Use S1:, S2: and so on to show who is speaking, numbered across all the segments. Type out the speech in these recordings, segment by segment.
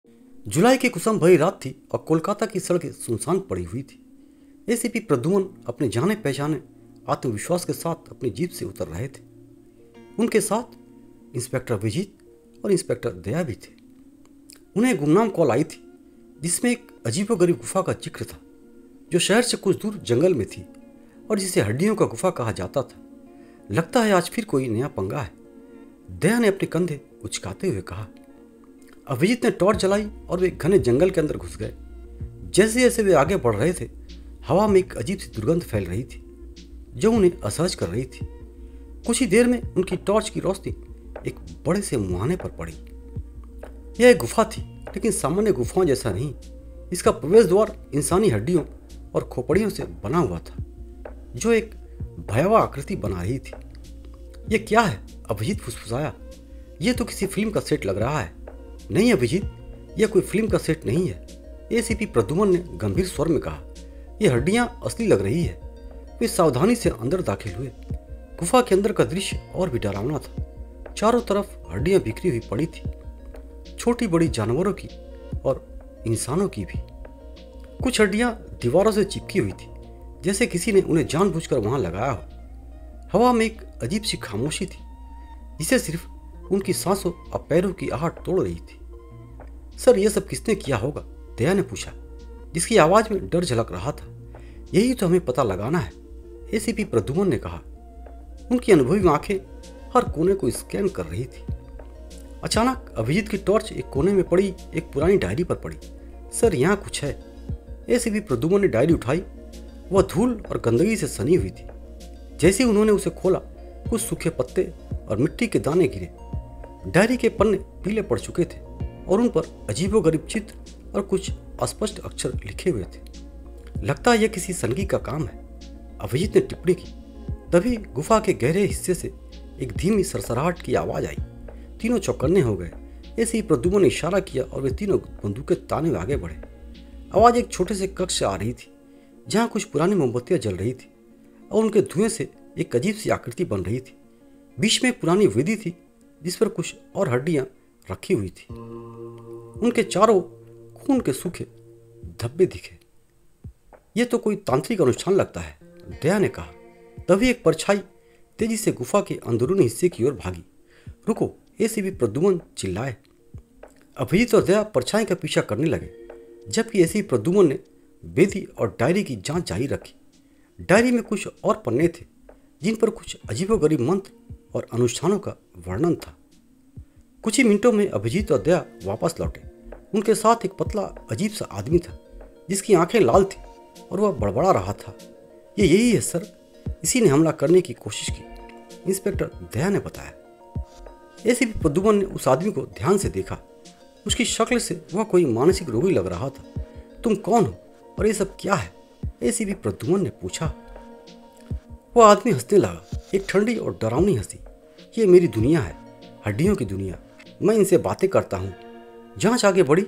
S1: जुलाई की कुसुम भरी रात थी और कोलकाता की सड़कें सुनसान पड़ी हुई थी। एसीपी प्रद्युमन अपने जाने पहचाने आत्मविश्वास के साथ अपनी जीप से उतर रहे थे। उनके साथ इंस्पेक्टर विजीत और इंस्पेक्टर दया भी थे। उन्हें गुमनाम कॉल आई थी जिसमें एक अजीबोगरीब गुफा का जिक्र था जो शहर से कुछ दूर जंगल में थी और जिसे हड्डियों का गुफा कहा जाता था। लगता है आज फिर कोई नया पंगा है, दया ने अपने कंधे उचकाते हुए कहा। अभिजीत ने टॉर्च जलाई और वे घने जंगल के अंदर घुस गए। जैसे जैसे वे आगे बढ़ रहे थे, हवा में एक अजीब सी दुर्गंध फैल रही थी जो उन्हें असहज कर रही थी। कुछ ही देर में उनकी टॉर्च की रोशनी एक बड़े से मुहाने पर पड़ी। यह एक गुफा थी, लेकिन सामान्य गुफाओं जैसा नहीं। इसका प्रवेश द्वार इंसानी हड्डियों और खोपड़ियों से बना हुआ था जो एक भयावह आकृति बना रही थी। यह क्या है? अभिजीत फुसफुसाया। यह तो किसी फिल्म का सेट लग रहा है। नहीं अभिजीत, यह कोई फिल्म का सेट नहीं है, एसीपी प्रद्युमन ने गंभीर स्वर में कहा। यह हड्डियां असली लग रही है। वे सावधानी से अंदर दाखिल हुए। गुफा के अंदर का दृश्य और भी डरावना था। चारों तरफ हड्डियां बिखरी हुई पड़ी थी, छोटी बड़ी जानवरों की और इंसानों की भी। कुछ हड्डियां दीवारों से चिपकी हुई थी, जैसे किसी ने उन्हें जानबूझकर वहां लगाया हो। हवा में एक अजीब सी खामोशी थी जिसे सिर्फ उनकी सांसों और पैरों की आहट तोड़ रही थी। सर, यह सब किसने किया होगा? दया ने पूछा, जिसकी आवाज में डर झलक रहा था। यही तो हमें पता लगाना है, एसीपी प्रद्युमन ने कहा। उनकी अनुभवी आंखें हर कोने को स्कैन कर रही थी। अचानक अभिजीत की टॉर्च एक कोने में पड़ी एक पुरानी डायरी पर पड़ी। सर, यहाँ कुछ है। एसीपी प्रद्युमन ने डायरी उठाई। वह धूल और गंदगी से सनी हुई थी। जैसे ही उन्होंने उसे खोला, कुछ सूखे पत्ते और मिट्टी के दाने गिरे। डायरी के पन्ने पीले पड़ चुके थे और उन पर अजीबोगरीब चित्र और कुछ अस्पष्ट अक्षर लिखे हुए थे। लगता है यह किसी संगी का काम है, अभिजीत ने टिप्पणी की। तभी गुफा के गहरे हिस्से से एक धीमी सरसराहट की आवाज आई। तीनों चौकन्ने हो गए। ऐसे ही प्रद्युमन ने इशारा किया और वे तीनों बंदूकें ताने हुए आगे बढ़े। आवाज एक छोटे से कक्ष से आ रही थी जहाँ कुछ पुरानी मोमबत्तियां जल रही थी और उनके धुएं से एक अजीब सी आकृति बन रही थी। बीच में एक पुरानी वेदी थी जिस पर कुछ और हड्डियां रखी हुई थी। उनके चारों खून के सूखे धब्बे दिखे। यह तो कोई तांत्रिक अनुष्ठान लगता है, दया ने कहा। तभी एक परछाई तेजी से गुफा के अंदरूनी हिस्से की ओर भागी। रुको, एसीपी प्रद्युमन चिल्लाए। अभिजीत और दया परछाई का पीछा करने लगे, जबकि एसीपी प्रद्युमन ने वेदी और डायरी की जांच जारी रखी। डायरी में कुछ और पन्ने थे जिन पर कुछ अजीबोगरीब मंत्र और अनुष्ठानों का वर्णन था। कुछ ही मिनटों में अभिजीत और दया वापस लौटे। उनके साथ एक पतला अजीब सा आदमी था जिसकी आंखें लाल थी और वह बड़बड़ा रहा था। ये यही है सर, इसी ने हमला करने की कोशिश की, इंस्पेक्टर दया ने बताया। एसीपी प्रद्युमन ने उस आदमी को ध्यान से देखा। उसकी शक्ल से वह कोई मानसिक रोगी लग रहा था। तुम कौन हो और ये सब क्या है? एसीपी प्रद्युमन ने पूछा। वह आदमी हंसने लगा, एक ठंडी और डरावनी हंसी। ये मेरी दुनिया है, हड्डियों की दुनिया। मैं इनसे बातें करता हूँ। जांच आगे बढ़ी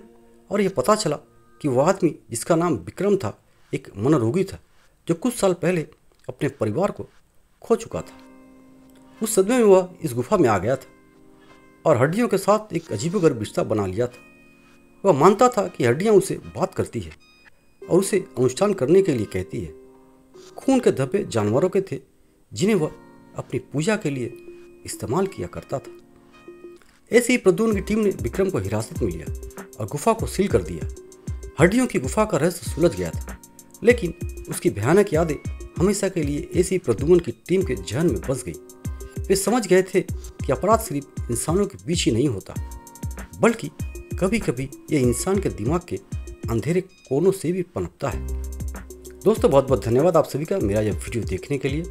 S1: और यह पता चला कि वह आदमी जिसका नाम विक्रम था एक मनोरोगी था जो कुछ साल पहले अपने परिवार को खो चुका था। उस सदमे में वह इस गुफा में आ गया था और हड्डियों के साथ एक अजीबोगरीब रिश्ता बना लिया था। वह मानता था कि हड्डियाँ उसे बात करती है और उसे अनुष्ठान करने के लिए कहती है। खून के धब्बे जानवरों के थे जिन्हें वह अपनी पूजा के लिए इस्तेमाल किया करता था। ऐसे ही प्रद्युमन की टीम ने विक्रम को हिरासत में लिया और गुफा को सील कर दिया। हड्डियों की गुफा का रहस्य सुलझ गया था, लेकिन उसकी भयानक यादें हमेशा के लिए ऐसे ही प्रद्युमन की टीम के जहन में बस गई। वे समझ गए थे कि अपराध सिर्फ इंसानों के बीच ही नहीं होता, बल्कि कभी कभी यह इंसान के दिमाग के अंधेरे कोनों से भी पनपता है। दोस्तों, बहुत बहुत धन्यवाद आप सभी का मेरा यह वीडियो देखने के लिए।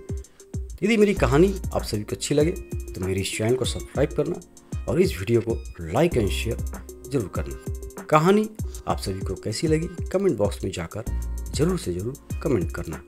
S1: यदि मेरी कहानी आप सभी को अच्छी लगे तो मेरे इस चैनल को सब्सक्राइब करना और इस वीडियो को लाइक एंड शेयर जरूर करना। कहानी आप सभी को कैसी लगी कमेंट बॉक्स में जाकर जरूर से जरूर कमेंट करना।